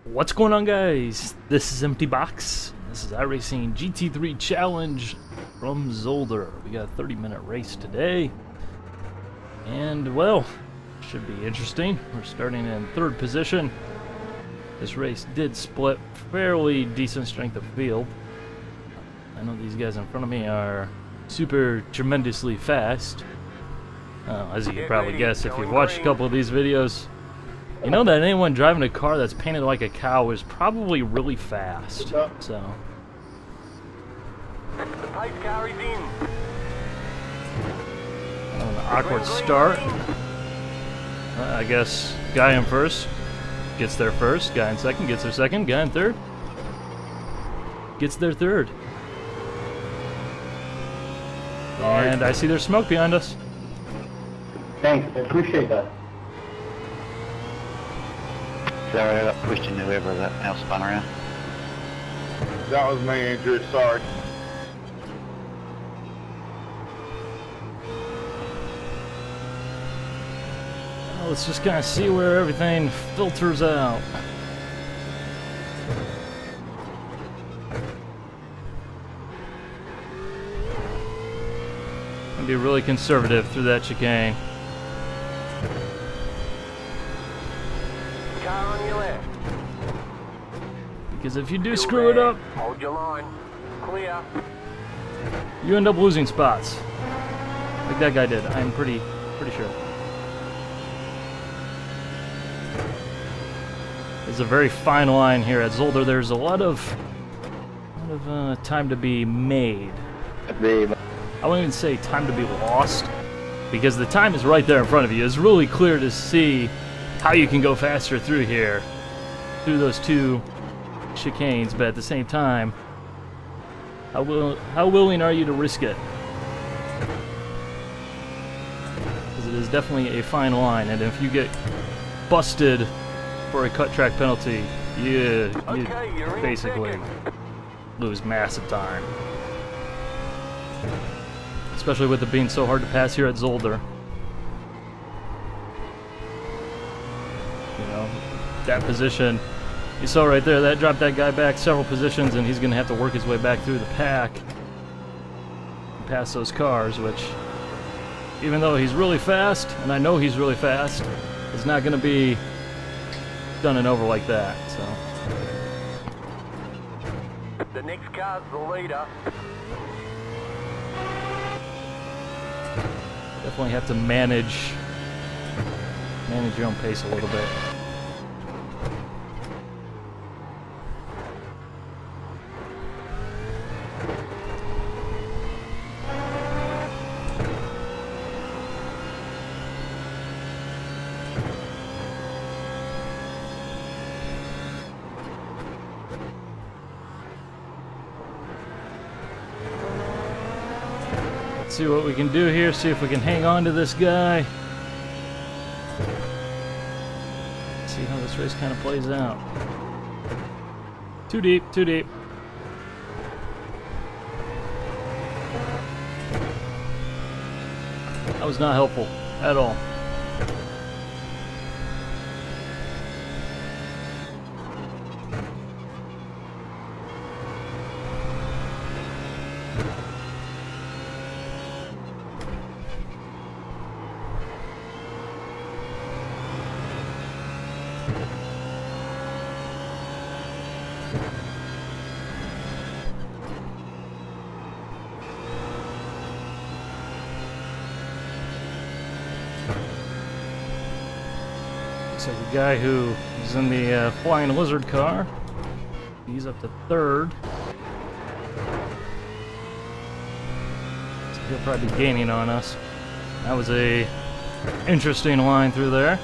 What's going on, guys? This is Empty Box. This is iRacing GT3 Challenge from Zolder. We got a 30-minute race today. And, well, should be interesting. We're starting in third position. This race did split fairly decent strength of field. I know these guys in front of me are super tremendously fast. As you can probably guess if you've watched a couple of these videos. You know that anyone driving a car that's painted like a cow is probably really fast. So. The pace car is in. An awkward start. I guess guy in first gets there first. Guy in second gets there second. Guy in third gets there third. And I see there's smoke behind us. Thanks, I appreciate that. Sorry, I got pushed into whoever that else spun around. That was me, Andrew, sorry. Well, let's just kind of see where everything filters out. I'm gonna be really conservative through that chicane. Car on your left. Because if you do Still screw it there. up, Hold your line. Clear. you end up losing spots. Like that guy did. I'm pretty sure. There's a very fine line here at Zolder. There's a lot of time to be made. I won't even say time to be lost, because the time is right there in front of you. It's really clear to see how you can go faster through here, through those two chicanes, but at the same time, how willing are you to risk it? Because it is definitely a fine line, and if you get busted for a cut track penalty, you basically lose massive time. Especially with it being so hard to pass here at Zolder. You know, that position, you saw right there, that dropped that guy back several positions, and he's going to have to work his way back through the pack and pass those cars, which, even though he's really fast, and I know he's really fast, it's not going to be done and over like that. So The next car's the leader. definitely have to manage your own pace a little bit. See what we can do here, see if we can hang on to this guy. See how this race kind of plays out. Too deep, too deep. That was not helpful at all. So the guy who is in the Flying Lizard car, he's up to third. So he'll probably be gaining on us. That was a interesting line through there.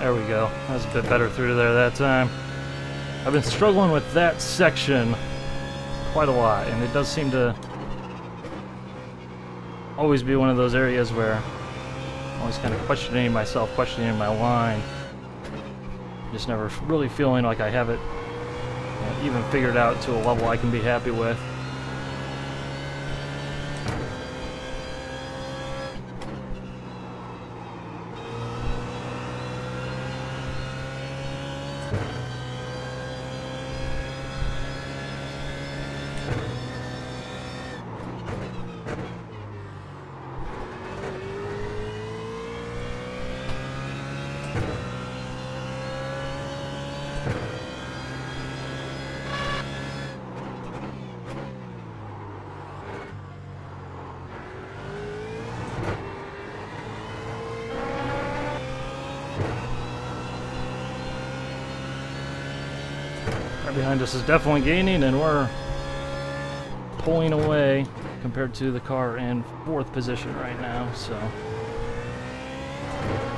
There we go. That was a bit better through there that time. I've been struggling with that section quite a lot, and it does seem to always be one of those areas where I'm always kind of questioning myself, questioning my line. Just never really feeling like I have it even figured out to a level I can be happy with. Behind us is definitely gaining, and we're pulling away compared to the car in 4th position right now, so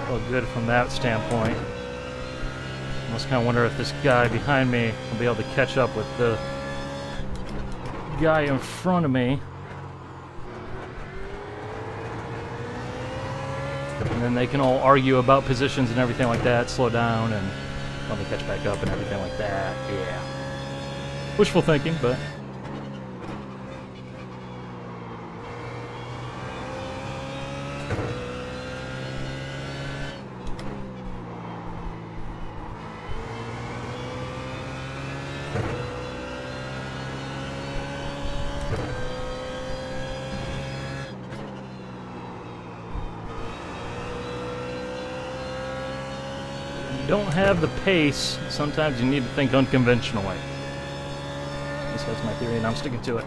feel good from that standpoint. I just kind of wonder if this guy behind me will be able to catch up with the guy in front of me. And then they can all argue about positions and everything like that, slow down, and let me catch back up and everything like that. Yeah. Wishful thinking, but you don't have the pace, sometimes you need to think unconventionally. At least that's my theory, and I'm sticking to it.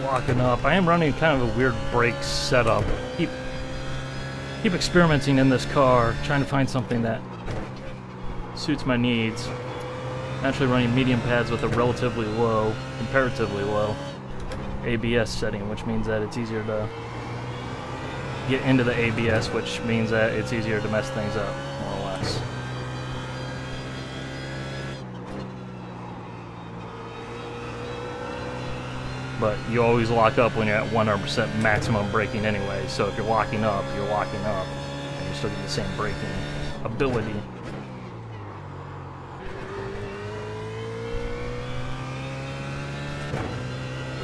Locking up. I am running kind of a weird brake setup. Keep experimenting in this car, trying to find something that suits my needs. I'm actually running medium pads with a relatively low, comparatively low ABS setting, which means that it's easier to get into the ABS, which means that it's easier to mess things up, more or less. But you always lock up when you're at 100% maximum braking anyway, so if you're locking up, and you're still getting the same braking ability.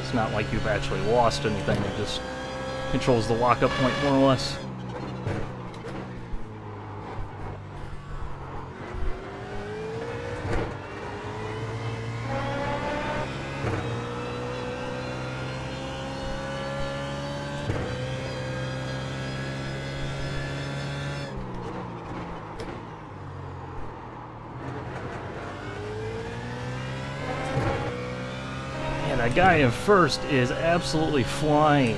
It's not like you've actually lost anything, it just controls the lockup point more or less. That guy in first is absolutely flying.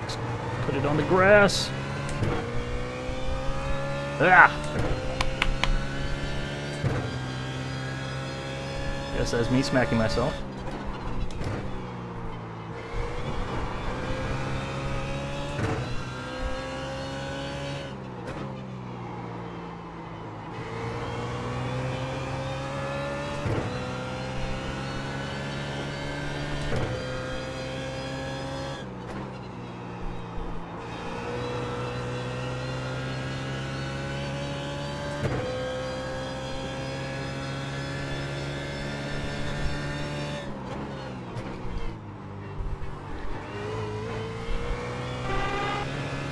Just put it on the grass. Ah! Guess that's me smacking myself.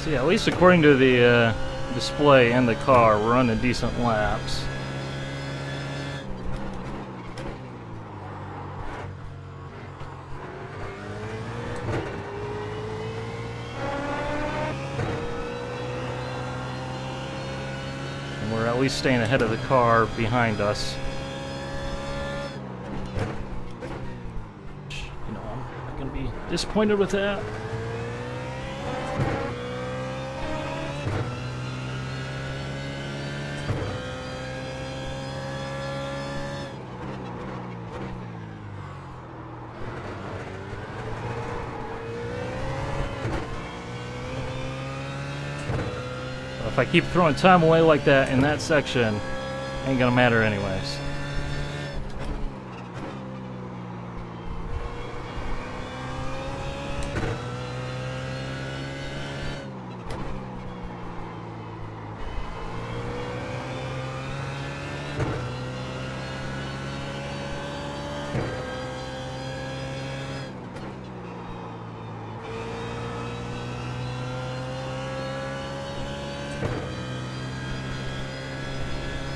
So yeah, at least according to the display and the car, we're running decent laps. And we're at least staying ahead of the car behind us. You know, I'm not gonna be disappointed with that. If I keep throwing time away like that in that section, ain't gonna matter anyways.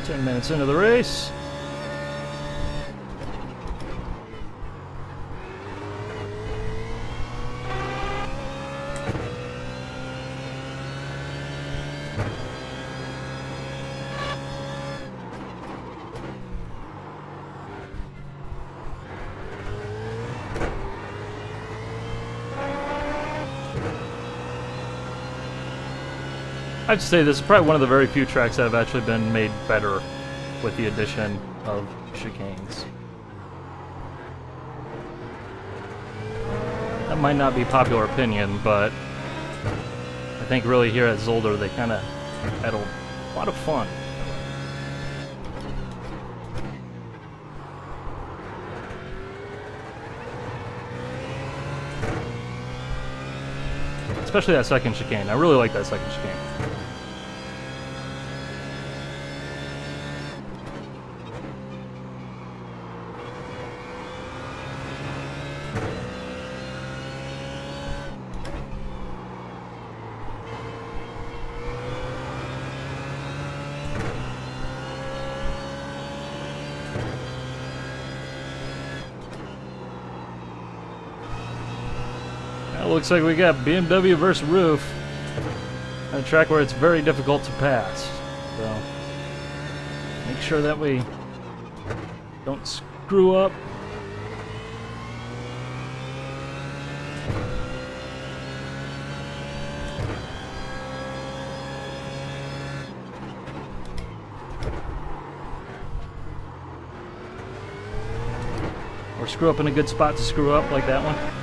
Ten minutes into the race. I'd say this is probably one of the very few tracks that have actually been made better with the addition of chicanes. That might not be popular opinion, but I think really here at Zolder they kind of had a lot of fun. Especially that second chicane. I really like that second chicane. Looks like we got BMW versus roof on a track where it's very difficult to pass. So make sure that we don't screw up. Or screw up in a good spot to screw up like that one.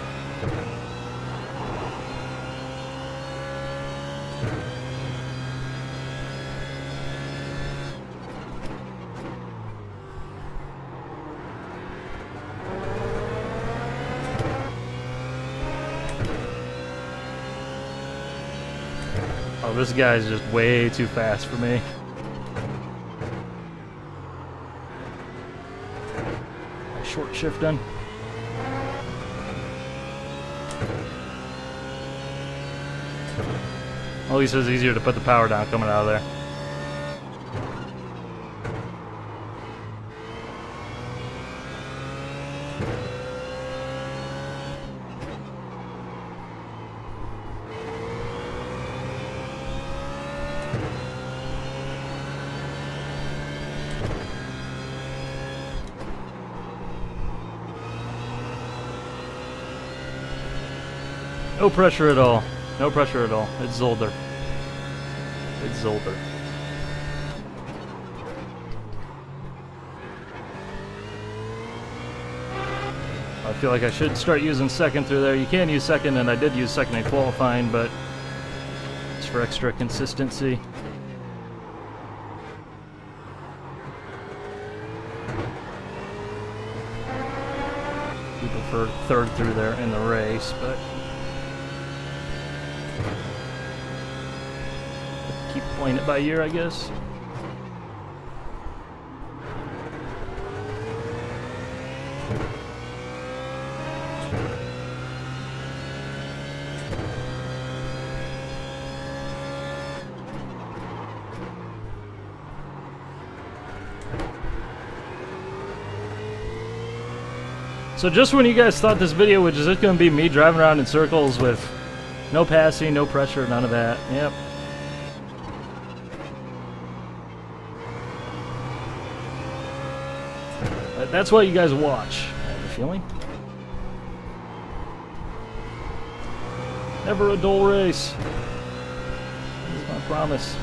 Oh, this guy's just way too fast for me. Short shifting. At least it's easier to put the power down coming out of there. No pressure at all. No pressure at all. It's Zolder. It's Zolder. I feel like I should start using second through there. You can use second, and I did use second in qualifying, but it's for extra consistency. We prefer third through there in the race, but keep playing it by ear, I guess. So just when you guys thought this video was just going to be me driving around in circles with no passing, no pressure, none of that. Yep. That's what you guys watch, I have a feeling. Never a dull race. That is my promise.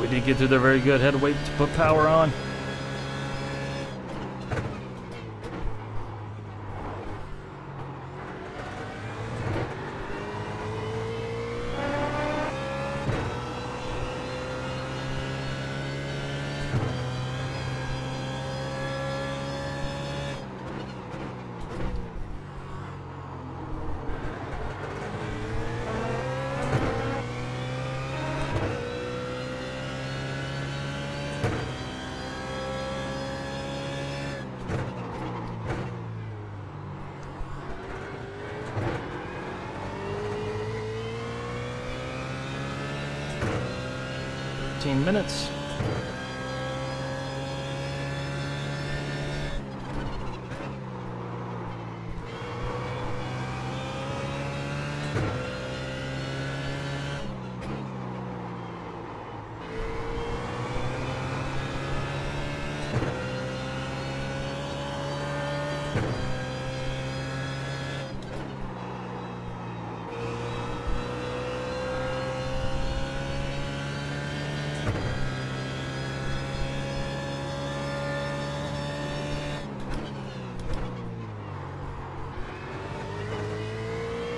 We did get through there very good. Had to wait to put power on. Minutes.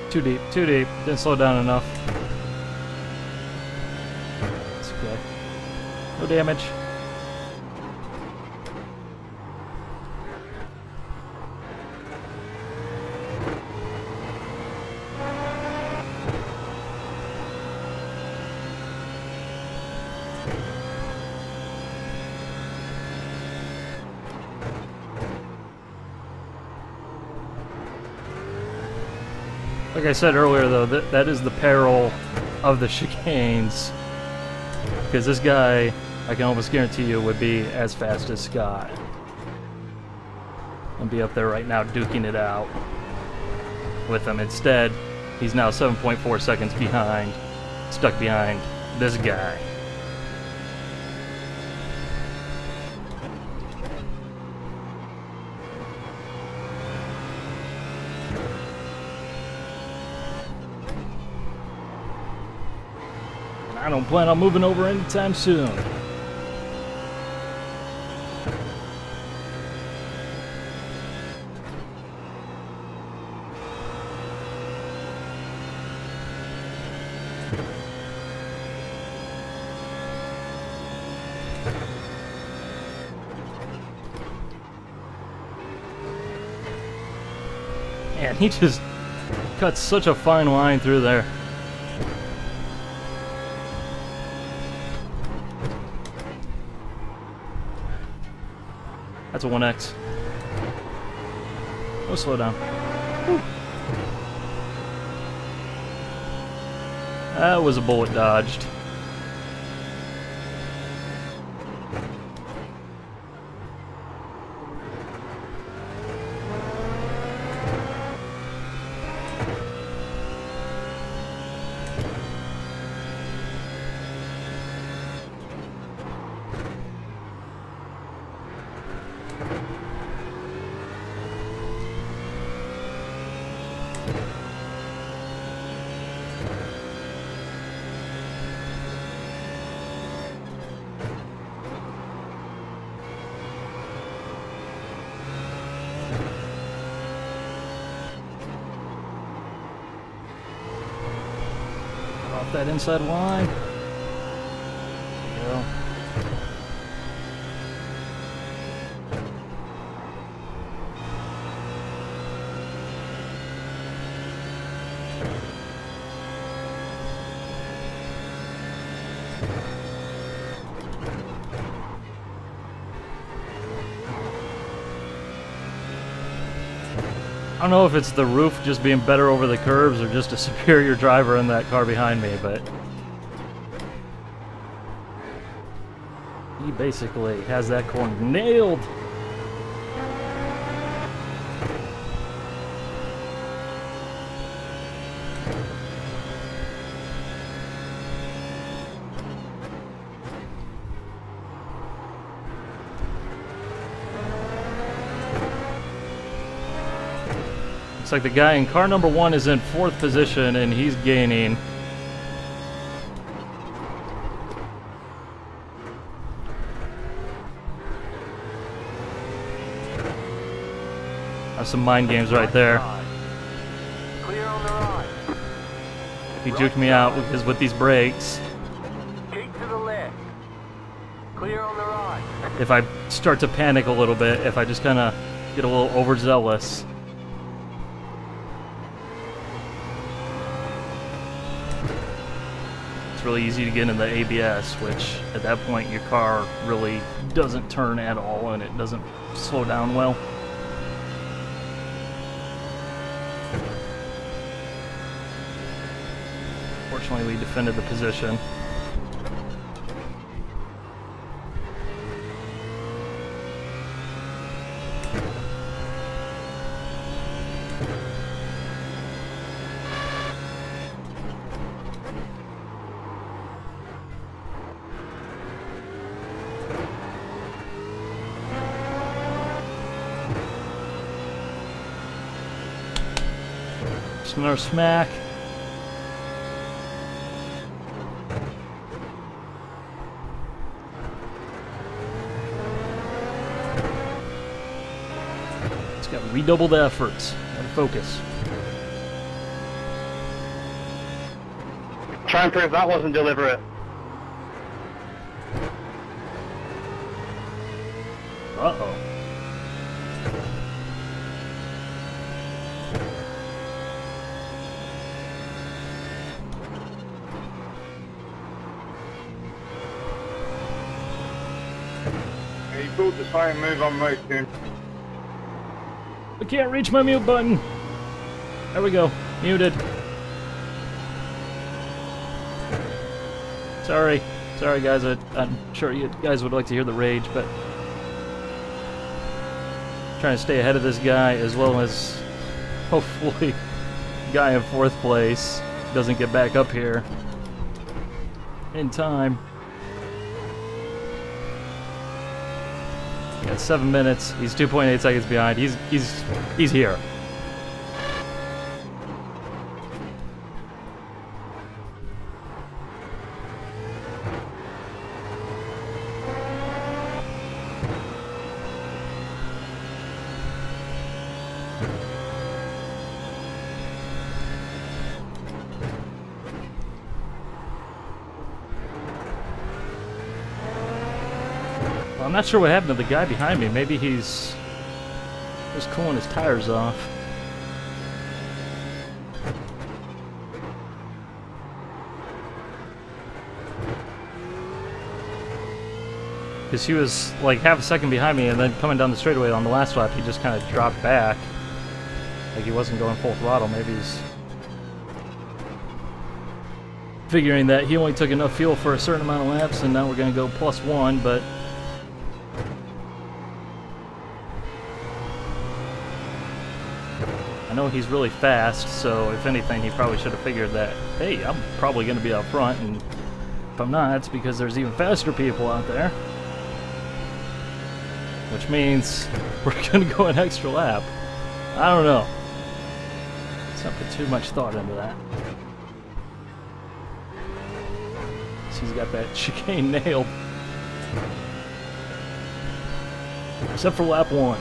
Too deep, too deep. Didn't slow down enough. It's okay. No damage. Like I said earlier, though, that is the peril of the chicanes. Because this guy, I can almost guarantee you, would be as fast as Scott. And be up there right now duking it out with him. Instead, he's now 7.4 seconds behind, stuck behind this guy. I don't plan on moving over anytime soon. And he just cuts such a fine line through there. That's a 1X. No slow down. Whew. That was a bullet dodged. Off that inside line. There you go. I don't know if it's the roof just being better over the curves or just a superior driver in that car behind me, but he basically has that corner nailed. Looks like the guy in car number 1 is in 4th position and he's gaining. That's some mind games right there. Clear on the right. He juked me out because with these brakes, Keep to the left. Clear on the right. if I start to panic a little bit, if I just kind of get a little overzealous, it's really easy to get in the ABS, which at that point your car really doesn't turn at all and it doesn't slow down well. Fortunately, we defended the position. Just another smack. It's got redoubled efforts. Gotta focus. Try and prove that wasn't deliberate. Uh-oh. He pulled the same move I'm making. I can't reach my mute button. There we go. Muted. Sorry. Sorry, guys. I'm sure you guys would like to hear the rage, but trying to stay ahead of this guy as well as hopefully the guy in 4th place doesn't get back up here in time. Got 7 minutes. He's 2.8 seconds behind. He's here. I'm not sure what happened to the guy behind me. Maybe he's just cooling his tires off. Because he was like half a second behind me and then coming down the straightaway on the last lap, he just kind of dropped back. Like he wasn't going full throttle. Maybe he's figuring that he only took enough fuel for a certain amount of laps and now we're going to go +1, but I know he's really fast, so if anything, he probably should have figured that, hey, I'm probably going to be out front, and if I'm not, it's because there's even faster people out there. Which means we're going to go an extra lap. I don't know. Let's not put too much thought into that. So he's got that chicane nailed. Except for lap 1.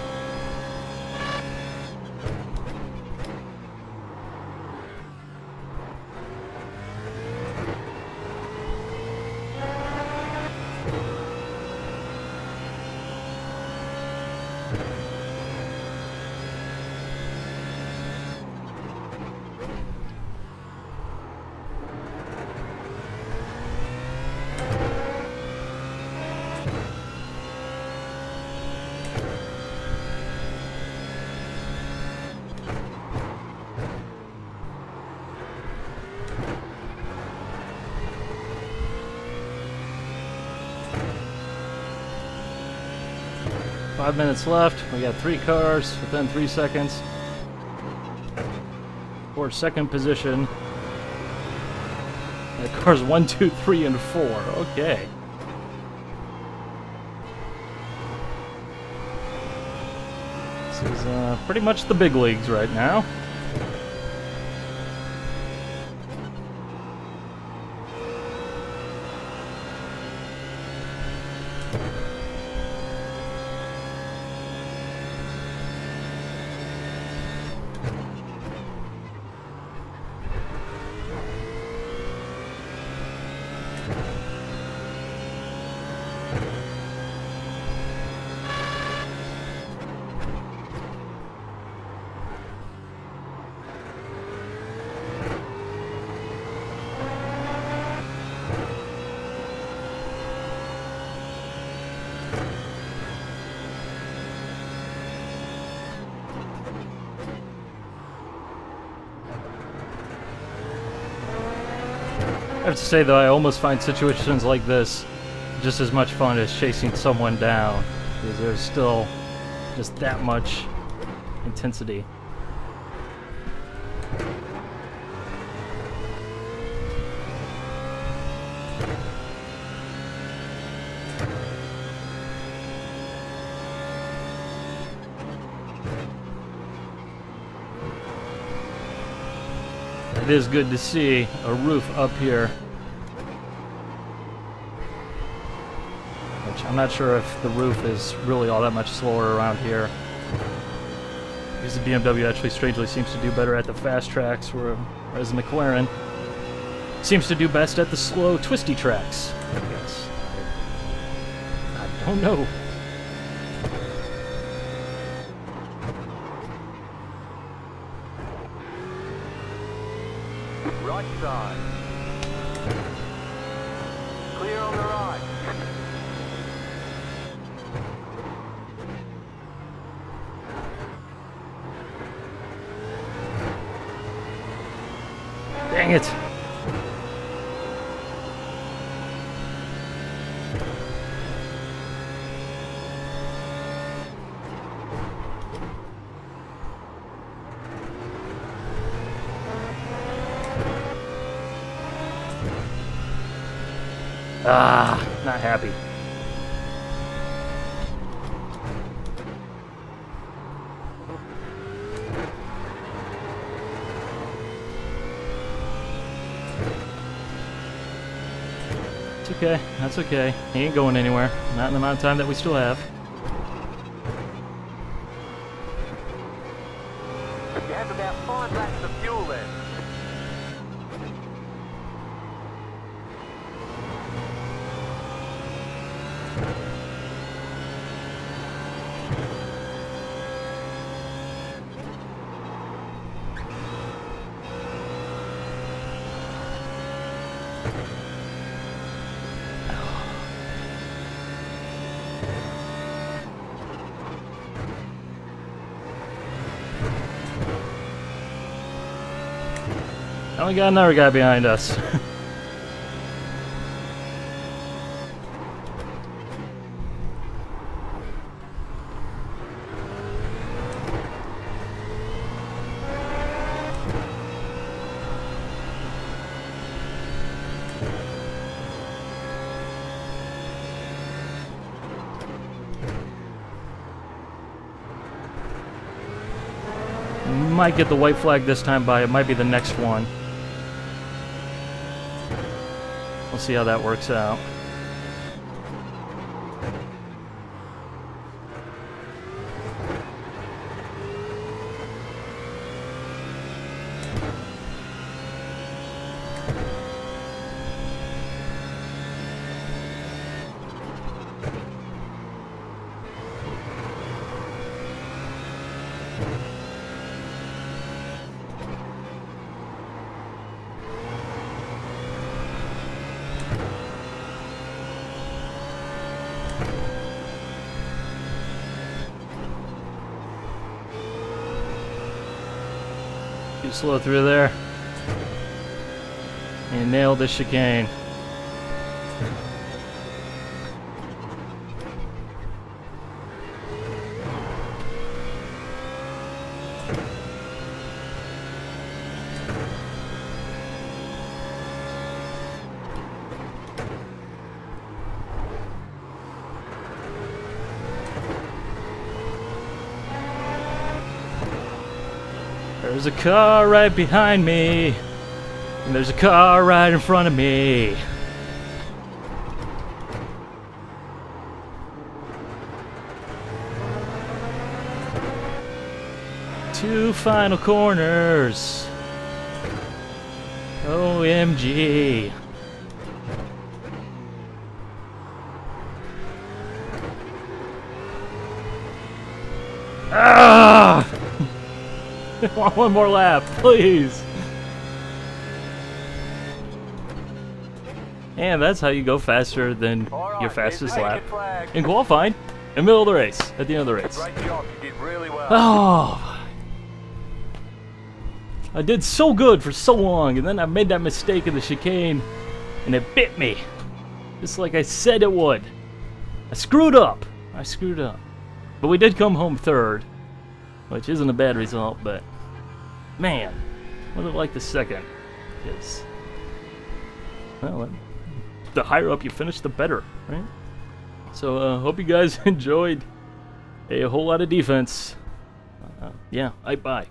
5 minutes left. We got 3 cars within 3 seconds. For second position. And cars 1, 2, 3, and 4. Okay. This is pretty much the big leagues right now. I have to say though, I almost find situations like this just as much fun as chasing someone down, because there's still just that much intensity. It is good to see a roof up here, which I'm not sure if the roof is really all that much slower around here, because the BMW actually strangely seems to do better at the fast tracks, whereas the McLaren seems to do best at the slow, twisty tracks, I guess. I don't know. Right side. Clear on the right. Dang it. Ah, not happy. It's okay, that's okay. He ain't going anywhere. Not in the amount of time that we still have. You have about 5 laps of fuel left. Now we got another guy behind us. Might get the white flag this time, but it might be the next one. We'll see how that works out. Too slow through there. And nailed the chicane. There's a car right behind me. And there's a car right in front of me. Two final corners. OMG. Ah! I want one more lap, please. And that's how you go faster than your fastest lap in qualifying in the middle of the race, at the end of the race. Great job, you did really well. Oh, I did so good for so long, and then I made that mistake in the chicane, and it bit me, just like I said it would. I screwed up. But we did come home third, which isn't a bad result, but man, would have liked the second. Because, well, the higher up you finish, the better, right? So, hope you guys enjoyed a whole lot of defense. Yeah, bye.